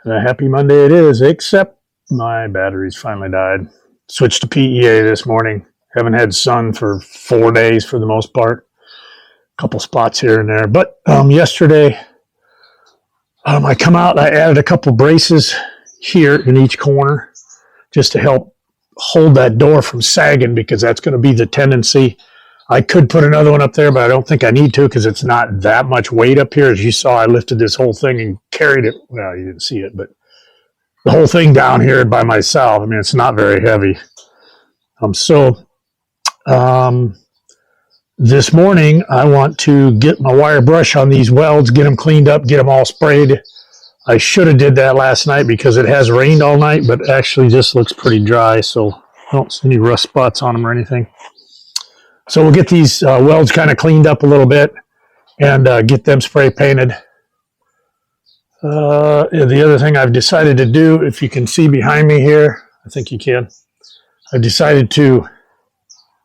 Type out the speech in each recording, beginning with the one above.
A happy Monday it is, except my batteries finally died. Switched to PEA this morning. Haven't had sun for 4 days for the most part. A couple spots here and there. But yesterday, I come out, I added a couple braces here in each corner just to help hold that door from sagging, because that's going to be the tendency. I could put another one up there, but I don't think I need to because it's not that much weight up here. As you saw, I lifted this whole thing and carried it. Well, you didn't see it, but the whole thing down here by myself. I mean, it's not very heavy. This morning, I want to get my wire brush on these welds, get them cleaned up, get them all sprayed. I should have did that last night because it has rained all night, but actually this looks pretty dry, so I don't see any rust spots on them or anything. So we'll get these welds kind of cleaned up a little bit and get them spray painted. The other thing I've decided to do, if you can see behind me here, I think you can, I've decided to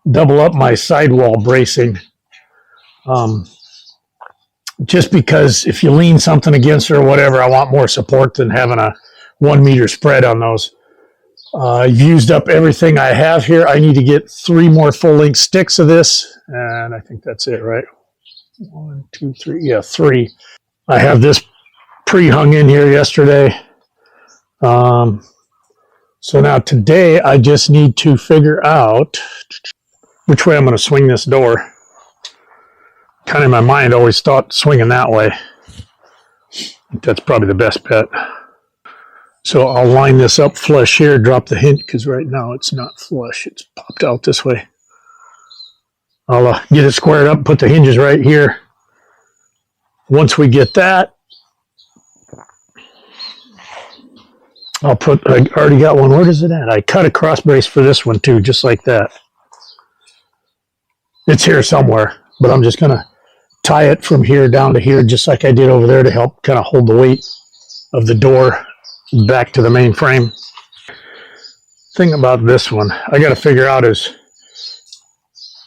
double up my sidewall bracing. Just because if you lean something against it or whatever, I want more support than having a 1 meter spread on those. I've used up everything I have here. I need to get 3 more full-length sticks of this, and I think that's it, right? 1, 2, 3. Yeah, 3. I have this pre-hung in here yesterday. So now today I just need to figure out which way I'm going to swing this door. Kind of in my mind, I always thought swinging that way. That's probably the best bet. So I'll line this up flush here, drop the hinge, because right now it's not flush. It's popped out this way. I'll get it squared up, put the hinges right here. Once we get that, I already got one. Where is it at? I cut a cross brace for this one too, just like that. It's here somewhere, but I'm just going to tie it from here down to here, just like I did over there, to help kind of hold the weight of the door back to the main frame. Thing about this one I got to figure out is,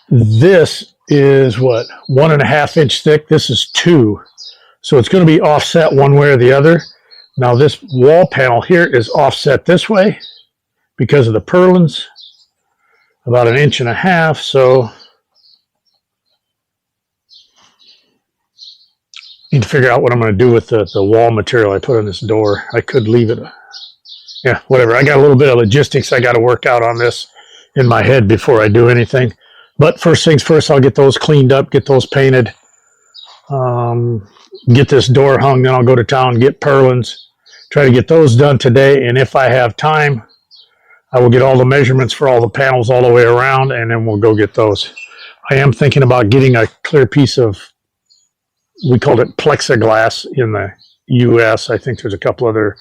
this is what, 1.5 inch thick. This is 2, so it's going to be offset one way or the other. Now this wall panel here is offset this way because of the purlins, about 1.5 inches. So need to figure out what I'm going to do with the wall material I put on this door. I could leave it. Yeah, whatever. I got a little bit of logistics I got to work out on this in my head before I do anything. But first things first, I'll get those cleaned up, get those painted, get this door hung, then I'll go to town, get purlins, try to get those done today. And if I have time, I will get all the measurements for all the panels all the way around, and then we'll go get those. I am thinking about getting a clear piece of, we called it plexiglass in the US. I think there's a couple other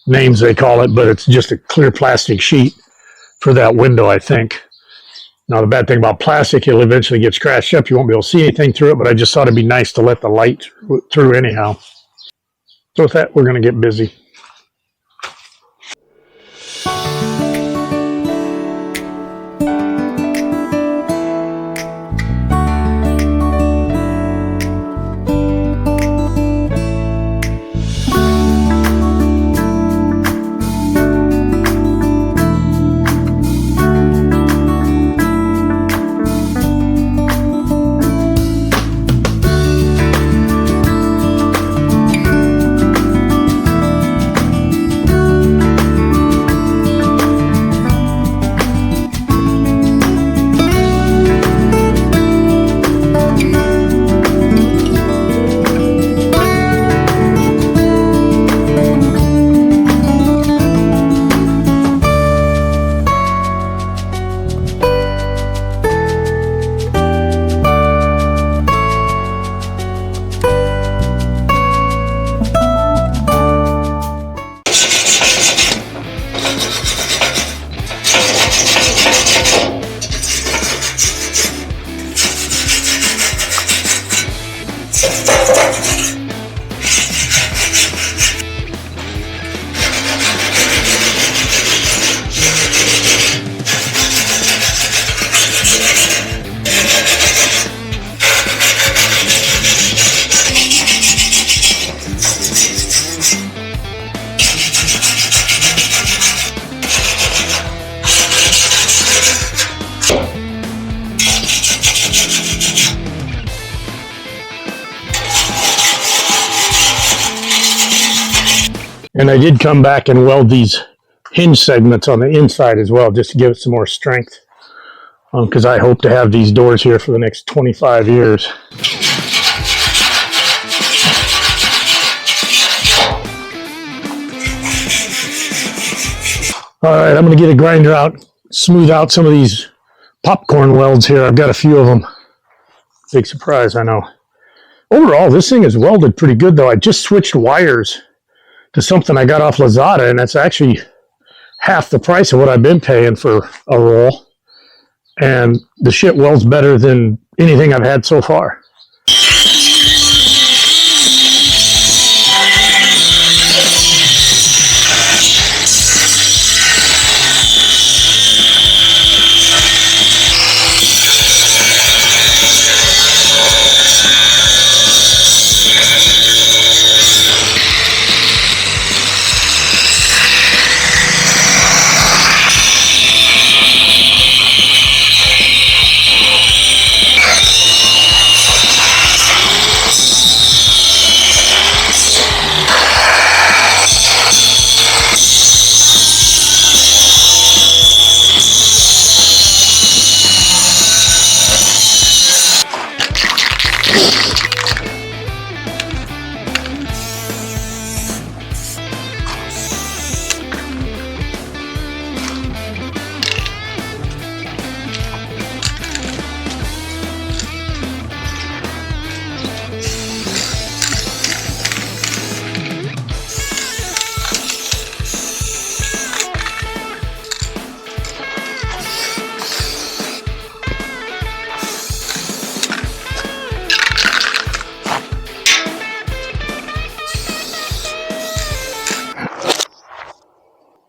names they call it, but it's just a clear plastic sheet for that window, I think. Now, the bad thing about plastic, it'll eventually get scratched up. You won't be able to see anything through it, but I just thought it'd be nice to let the light through anyhow. So with that, we're going to get busy. And I did come back and weld these hinge segments on the inside as well, just to give it some more strength. Because I hope to have these doors here for the next 25 years. All right, I'm going to get a grinder out, smooth out some of these popcorn welds here. I've got a few of them. Big surprise, I know. Overall, this thing is welded pretty good, though. I just switched wires to something I got off Lazada, and that's actually half the price of what I've been paying for a roll. And the shit welds better than anything I've had so far.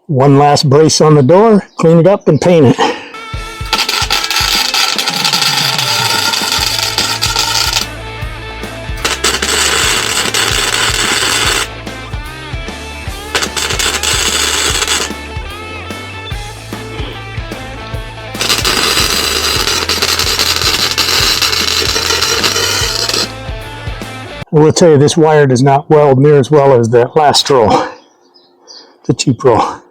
One last brace on the door, clean it up and paint it. I will tell you, this wire does not weld near as well as that last roll, the cheap roll.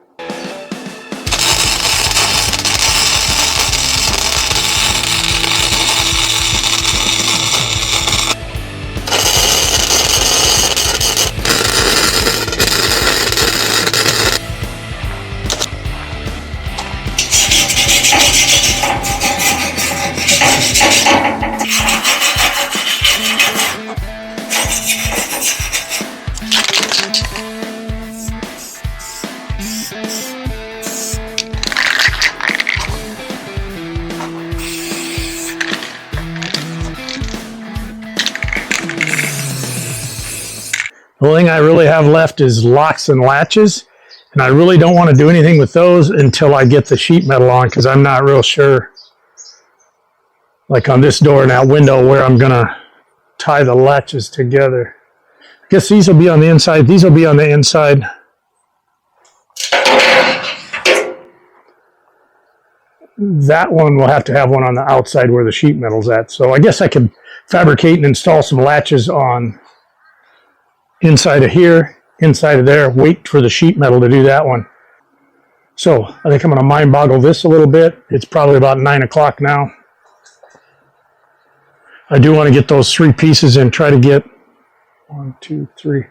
The only thing I really have left is locks and latches, and I really don't want to do anything with those until I get the sheet metal on, because I'm not real sure, like on this door and that window, where I'm going to tie the latches together. I guess these will be on the inside. These will be on the inside. That one will have to have one on the outside where the sheet metal's at. So I guess I could fabricate and install some latches on inside of here, inside of there, wait for the sheet metal to do that one. So I think I'm going to mind boggle this a little bit. It's probably about 9 o'clock now. I do want to get those 3 pieces and try to get 1, 2, 3.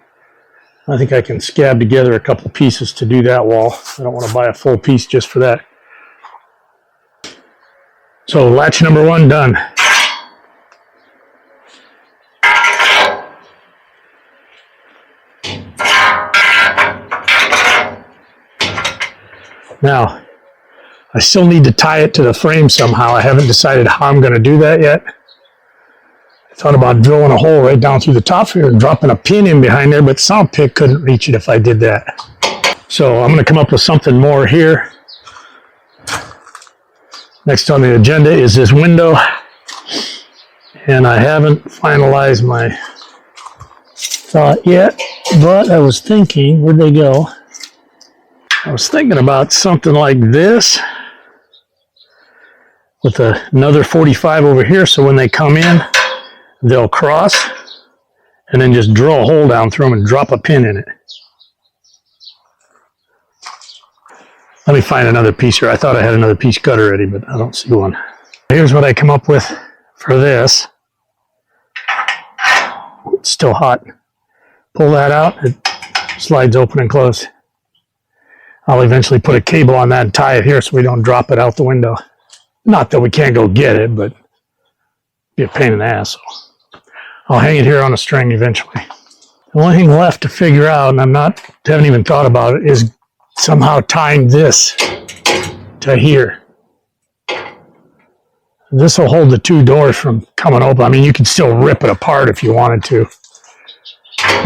I think I can scab together a couple pieces to do that wall. I don't want to buy a full piece just for that. So latch number 1 done. Now, I still need to tie it to the frame somehow. I haven't decided how I'm going to do that yet. I thought about drilling a hole right down through the top here and dropping a pin in behind there, but sound pick couldn't reach it if I did that. So I'm going to come up with something more here. Next on the agenda is this window. And I haven't finalized my thought yet, but I was thinking, where'd they go? I was thinking about something like this with another 45 over here, so when they come in, they'll cross and then just drill a hole down through them and drop a pin in it. Let me find another piece here. I thought I had another piece cut already, but I don't see one. Here's what I come up with for this. It's still hot. Pull that out. It slides open and close. I'll eventually put a cable on that and tie it here so we don't drop it out the window. Not that we can't go get it, but it'd be a pain in the ass. So I'll hang it here on a string eventually. The only thing left to figure out, and haven't even thought about it, is somehow tying this to here. This will hold the two doors from coming open. I mean, you could still rip it apart if you wanted to,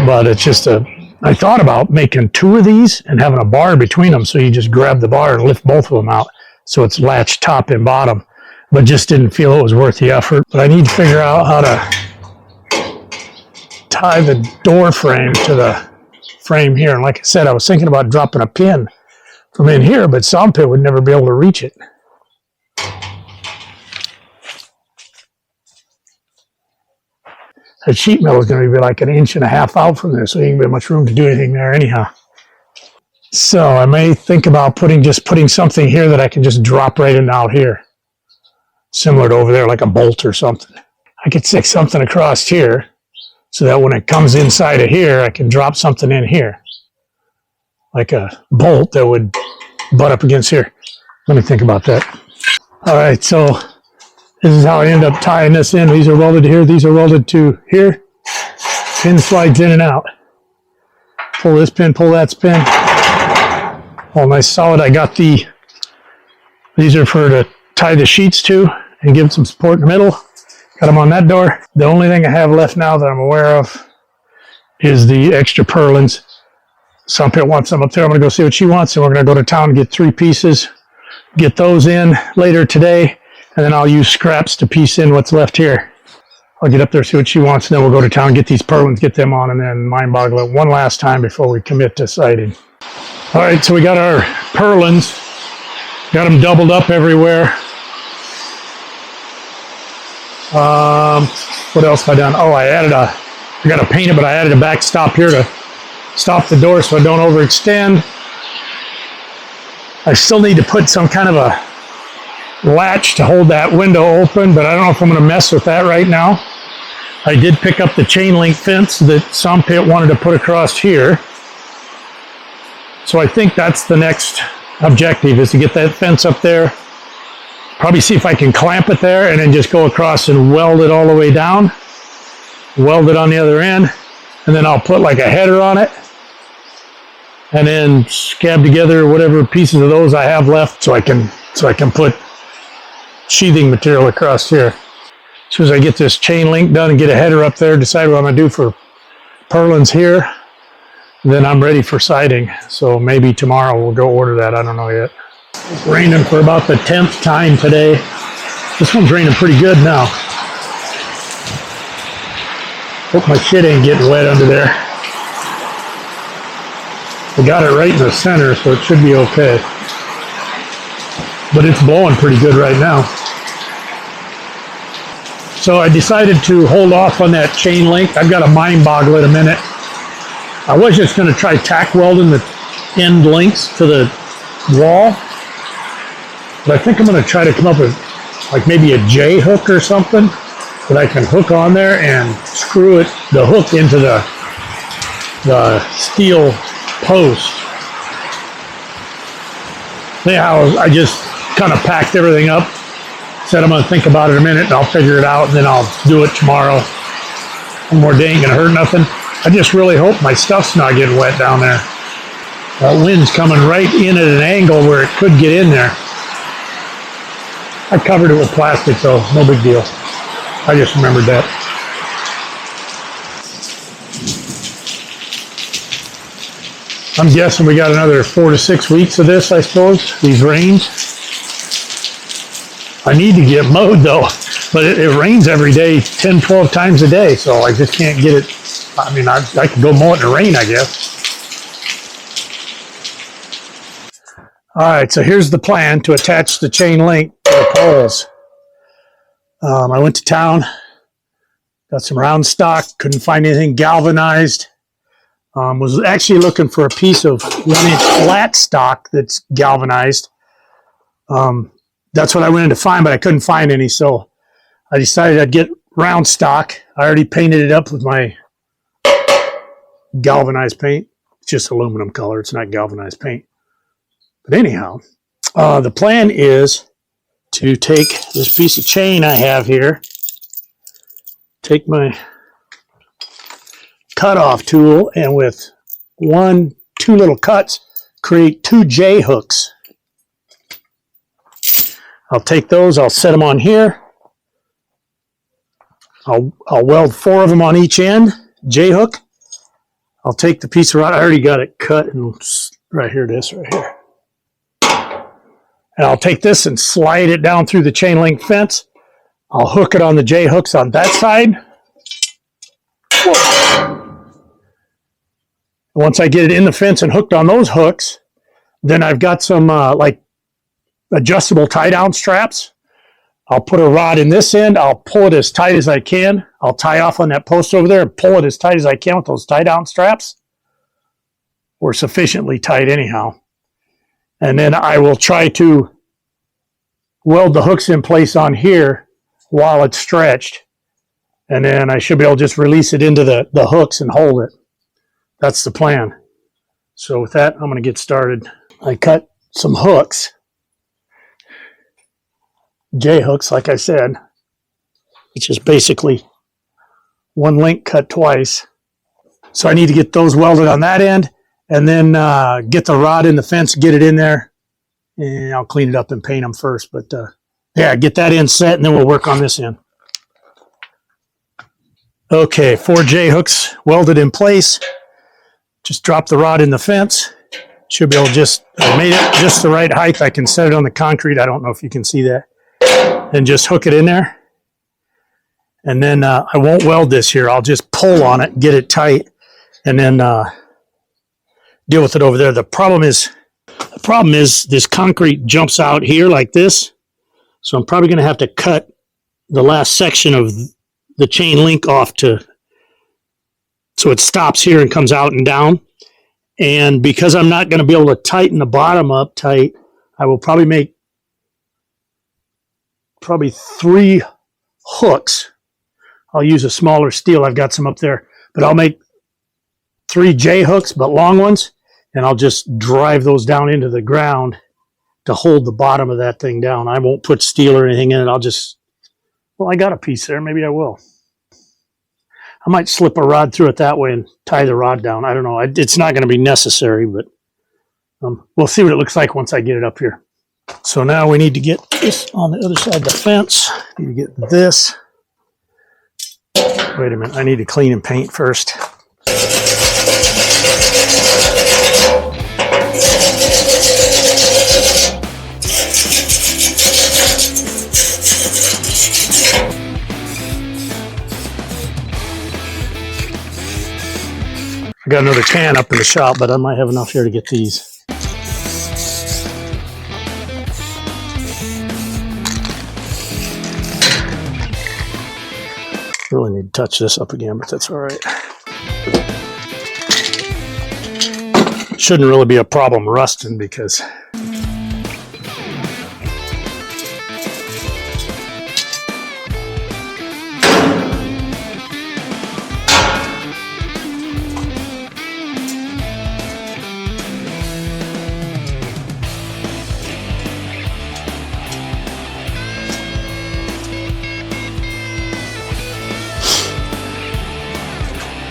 but it's just I thought about making two of these and having a bar between them, so you just grab the bar and lift both of them out, so it's latched top and bottom, but just didn't feel it was worth the effort. But I need to figure out how to tie the door frame to the frame here. And like I said, I was thinking about dropping a pin from in here, but Sawpit would never be able to reach it. The sheet metal is going to be like 1.5 inches out from there, so there ain't gonna be much room to do anything there anyhow. So I may think about putting something here that I can just drop right in out here, similar to over there, like a bolt or something. I could stick something across here so that when it comes inside of here, I can drop something in here, like a bolt that would butt up against here. Let me think about that. All right, so this is how I end up tying this in. These are welded to here. These are welded to here. Pin slides in and out. Pull this pin, pull that pin. All nice solid. I got these are to tie the sheets to and give some support in the middle. Got them on that door. The only thing I have left now that I'm aware of is the extra purlins. Sawpit wants some up there. I'm going to go see what she wants, and we're going to go to town and get 3 pieces. Get those in later today, and then I'll use scraps to piece in what's left here. I'll get up there, see what she wants, and then we'll go to town, get these purlins, get them on, and then mind boggle it one last time before we commit to siding. All right, so we got our purlins. Got them doubled up everywhere. What else have I done? Oh, I got to paint it, but I added a backstop here to stop the door so I don't overextend. I still need to put some kind of a latch to hold that window open, but I don't know if I'm going to mess with that right now. I did pick up the chain link fence that Sawpit wanted to put across here. So I think that's the next objective, is to get that fence up there. Probably see if I can clamp it there and then just go across and weld it all the way down. Weld it on the other end, and then I'll put like a header on it, and then scab together whatever pieces of those I have left so I can put sheathing material across here. As soon as I get this chain link done and get a header up there, decide what I'm going to do for purlins here, then I'm ready for siding. So maybe tomorrow we'll go order that. I don't know yet. It's raining for about the 10th time today. This one's raining pretty good now. Hope my shit ain't getting wet under there. I got it right in the center, so it should be okay. But it's blowing pretty good right now. So I decided to hold off on that chain link. I've got to mind boggle it a minute. I was just going to try tack welding the end links to the wall, but I think I'm going to try to come up with like maybe a J hook or something that I can hook on there and screw the hook into the steel post. Anyhow, I just kind of packed everything up, said I'm going to think about it a minute and I'll figure it out, and then I'll do it tomorrow. One more day ain't going to hurt nothing. I just really hope my stuff's not getting wet down there. That wind's coming right in at an angle where it could get in there. I covered it with plastic, so no big deal. I just remembered that. I'm guessing we got another 4 to 6 weeks of this, I suppose, these rains. I need to get mowed though, but it rains every day, 10, 12 times a day, so I just can't get it. I mean, I could go mow it in the rain, I guess. All right, so here's the plan to attach the chain link to the poles. I went to town, got some round stock, couldn't find anything galvanized. Was actually looking for a piece of 1-inch flat stock that's galvanized. That's what I went in to find, but I couldn't find any, so I decided I'd get round stock. I already painted it up with my galvanized paint. It's just aluminum color. It's not galvanized paint. But anyhow, the plan is to take this piece of chain I have here, take my cutoff tool, and with 2 little cuts, create 2 J hooks. I'll take those, I'll set them on here. I'll weld 4 of them on each end, J hook. I'll take the piece of rod, I already got it cut, and right here it is, right here. And I'll take this and slide it down through the chain link fence. I'll hook it on the J hooks on that side. Once I get it in the fence and hooked on those hooks, then I've got some like adjustable tie-down straps. I'll put a rod in this end. I'll pull it as tight as I can. I'll tie off on that post over there and pull it as tight as I can with those tie-down straps. Or sufficiently tight anyhow. And then I will try to weld the hooks in place on here while it's stretched. And then I should be able to just release it into the hooks and hold it. That's the plan. So with that, I'm going to get started. I cut some hooks. J hooks, like I said, which is basically 1 link cut twice. So I need to get those welded on that end, and then get the rod in the fence, get it in there, and I'll clean it up and paint them first. But yeah, get that end set, and then we'll work on this end. Okay, 4 J hooks welded in place. Just drop the rod in the fence. Should be able to I made it just the right height. I can set it on the concrete. I don't know if you can see that. And just hook it in there. And then I won't weld this here. I'll just pull on it, get it tight, and then deal with it over there. The problem is this concrete jumps out here like this. So I'm probably going to have to cut the last section of the chain link off so it stops here and comes out and down. And because I'm not going to be able to tighten the bottom up tight, I will probably make 3 hooks. I'll use a smaller steel. I've got some up there, but I'll make 3 J hooks, but long ones, and I'll just drive those down into the ground to hold the bottom of that thing down. I won't put steel or anything in it. I'll just, well, I got a piece there. Maybe I will. I might slip a rod through it that way and tie the rod down. I don't know. It's not going to be necessary, but we'll see what it looks like once I get it up here. So now we need to get this on the other side of the fence. Need to get this. Wait a minute. I need to clean and paint first. I got another can up in the shop, but I might have enough here to get these. Really need to touch this up again, but that's all right. Shouldn't really be a problem rusting because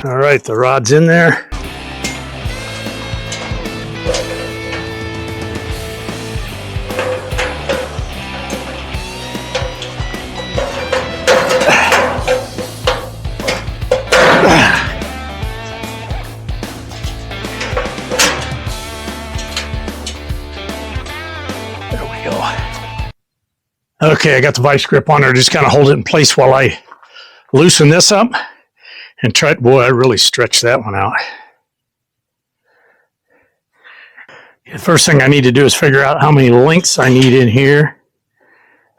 all right, the rod's in there. There we go. Okay, I got the vice grip on there. Just kind of hold it in place while I loosen this up. And try, boy, I really stretched that one out. The first thing I need to do is figure out how many links I need in here.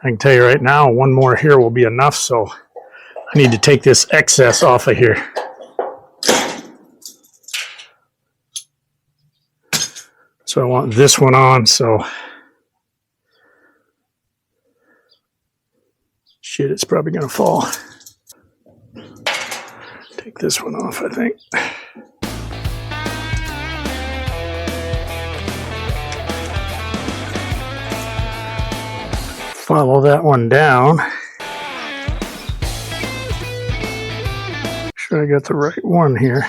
I can tell you right now, 1 more here will be enough, so I need to take this excess off of here. So I want this one on, so shit, it's probably gonna fall. Take this one off, I think. Follow that one down. Make sure I got the right one here.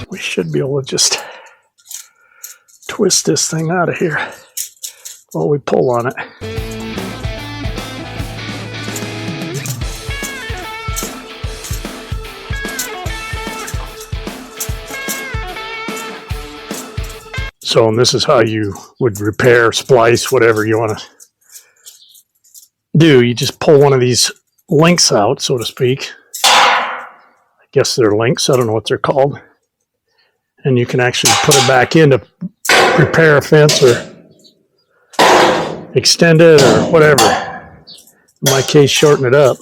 We should be able to just twist this thing out of here while we pull on it. So, and this is how you would repair, splice, whatever you want to do. You just pull one of these links out, so to speak. I guess they're links. I don't know what they're called. And you can actually put it back in to repair a fence or extend it or whatever. In my case, shorten it up.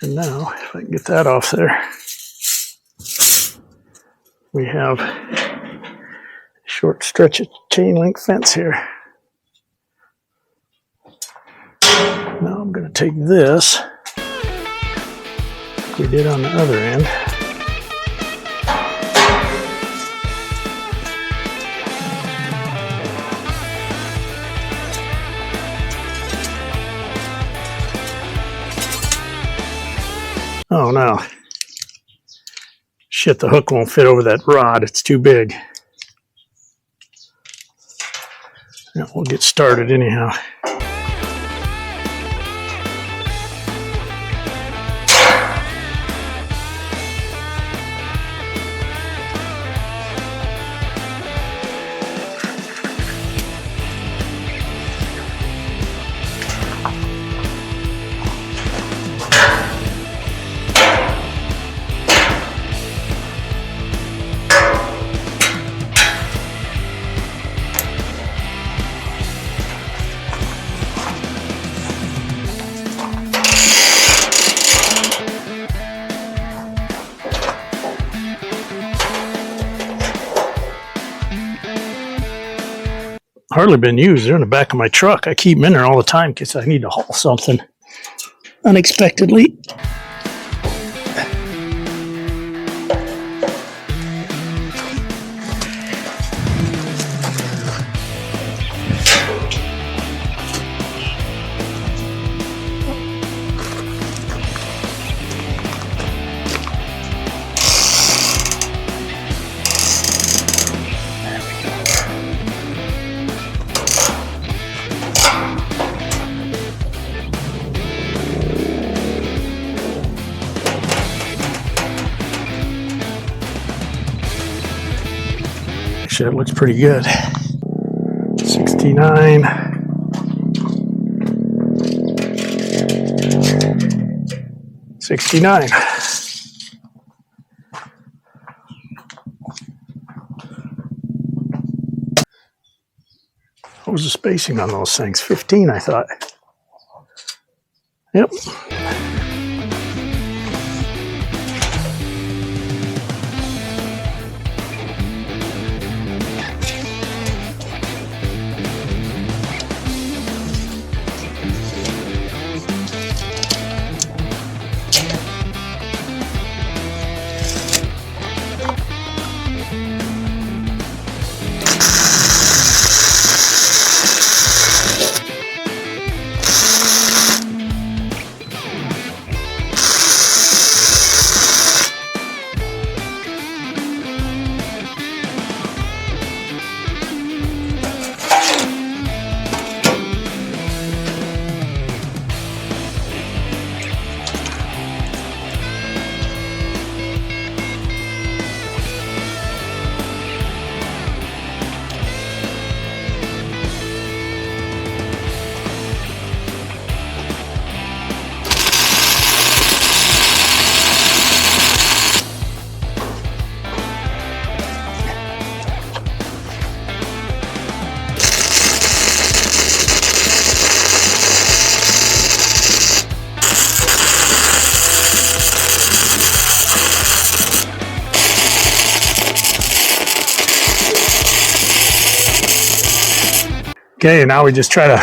And now, if I can get that off there, we have a short stretch of chain link fence here. Now I'm going to take this, like we did on the other end. Oh no. Shit, the hook won't fit over that rod. It's too big. Yeah, we'll get started anyhow. Hardly been used. They're in the back of my truck. I keep them in there all the time because I need to haul something unexpectedly. It looks pretty good. 69. $69. What was the spacing on those things? 15, I thought. Yep. Okay, now we just try to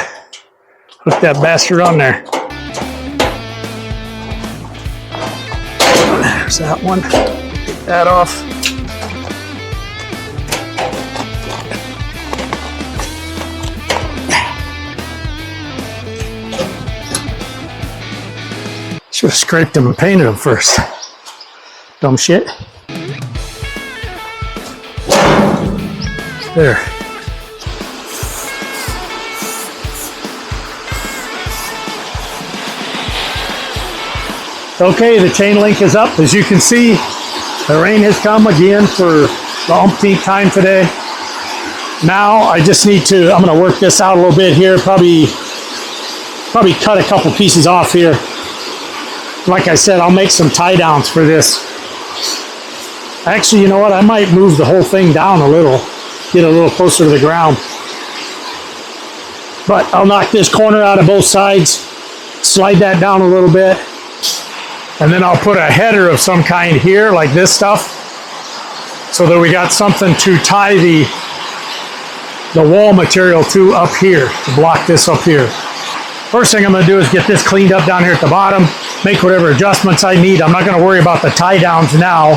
hook that bastard on there. There's that one. Get that off. Should have scraped them and painted them first. Dumb shit. There. Okay, the chain link is up. As you can see, the rain has come again for the umpteenth time today. Now I just need to, I'm going to work this out a little bit here, probably cut a couple pieces off here. Like I said, I'll make some tie downs for this. Actually, you know what? I might move the whole thing down a little, get a little closer to the ground. But I'll knock this corner out of both sides, slide that down a little bit, and then I'll put a header of some kind here, like this stuff, so that we got something to tie the wall material to up here, to block this up here. First thing I'm going to do is get this cleaned up down here at the bottom, make whatever adjustments I need. I'm not going to worry about the tie downs now,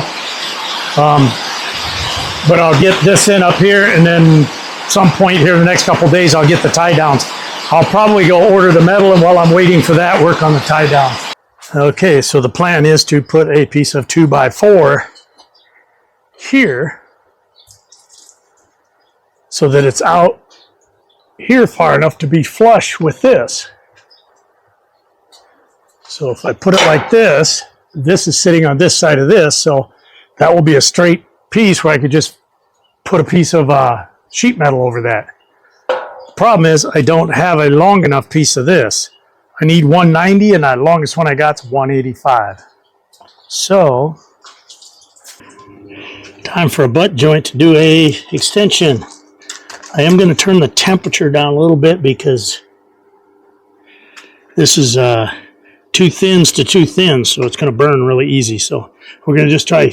but I'll get this in up here, and then some point here in the next couple days I'll get the tie downs. I'll probably go order the metal, and while I'm waiting for that, work on the tie down. Okay, so the plan is to put a piece of 2x4 here so that it's out here far enough to be flush with this. So if I put it like this, this is sitting on this side of this, so that will be a straight piece where I could just put a piece of sheet metal over that. The problem is I don't have a long enough piece of this. I need 190, and the longest one I got is 185. So, time for a butt joint to do a extension. I am going to turn the temperature down a little bit because this is too thins to too thin, so it's going to burn really easy. So we're going to just try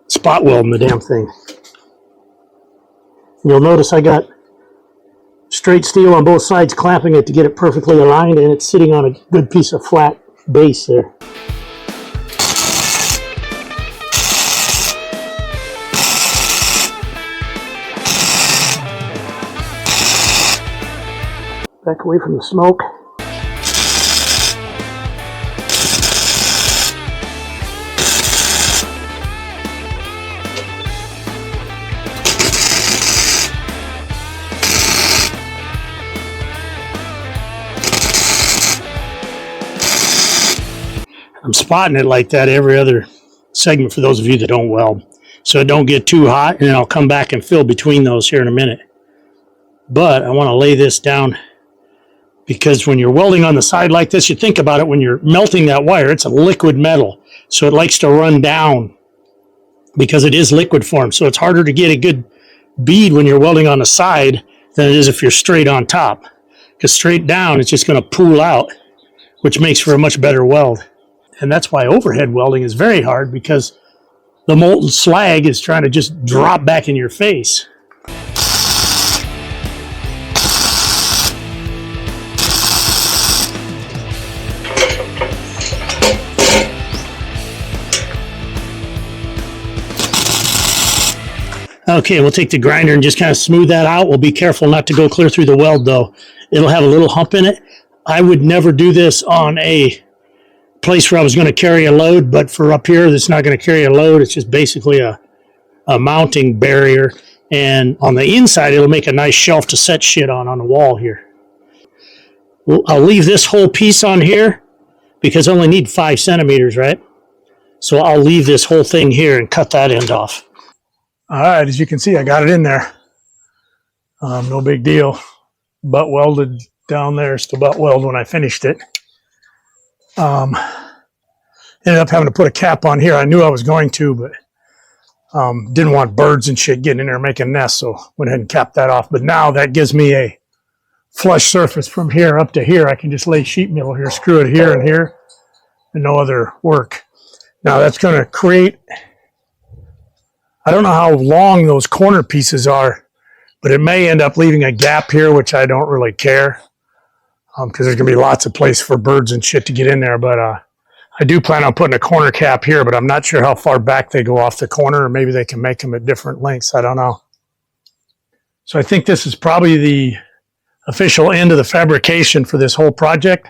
spot welding the damn thing. You'll notice I got straight steel on both sides, clamping it to get it perfectly aligned, and it's sitting on a good piece of flat base there. Back away from the smoke. I'm spotting it like that every other segment for those of you that don't weld, so it don't get too hot, and then I'll come back and fill between those here in a minute. But I want to lay this down because when you're welding on the side like this, you think about it, when you're melting that wire, it's a liquid metal, so it likes to run down because it is liquid form, so it's harder to get a good bead when you're welding on the side than it is if you're straight on top, because straight down it's just going to pool out, which makes for a much better weld. And that's why overhead welding is very hard, because the molten slag is trying to just drop back in your face. Okay, we'll take the grinder and just kind of smooth that out. We'll be careful not to go clear through the weld though. It'll have a little hump in it. I would never do this on a place where I was going to carry a load, but for up here that's not going to carry a load, it's just basically a mounting barrier, and on the inside it'll make a nice shelf to set shit on the wall here. I'll leave this whole piece on here because I only need 5 centimeters, right? So I'll leave this whole thing here and cut that end off. Alright, as you can see, I got it in there. No big deal. Butt welded down there, still butt weld when I finished it. Ended up having to put a cap on here. I knew I was going to, but didn't want birds and shit getting in there and making nests, so went ahead and capped that off. But now that gives me a flush surface from here up to here. I can just lay sheet metal here, screw it here and here, and no other work. Now that's going to create, I don't know how long those corner pieces are, but it may end up leaving a gap here, which I don't really care because there's going to be lots of place for birds and shit to get in there. But I do plan on putting a corner cap here, but I'm not sure how far back they go off the corner, or maybe they can make them at different lengths. I don't know. So I think this is probably the official end of the fabrication for this whole project.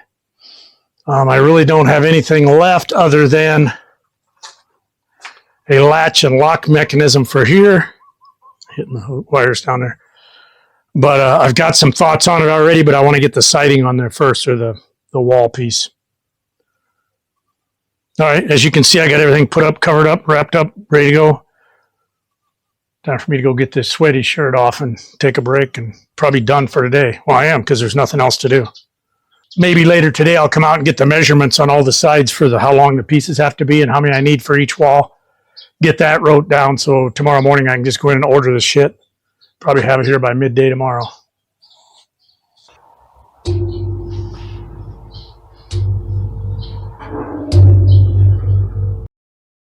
I really don't have anything left other than a latch and lock mechanism for here. Hitting the wires down there. But I've got some thoughts on it already, but I want to get the siding on there first, or the wall piece. All right, as you can see, I got everything put up, covered up, wrapped up, ready to go. Time for me to go get this sweaty shirt off and take a break, and probably done for today. Well, I am, because there's nothing else to do. Maybe later today I'll come out and get the measurements on all the sides for how long the pieces have to be and how many I need for each wall. Get that wrote down so tomorrow morning I can just go in and order the shit. Probably have it here by midday tomorrow.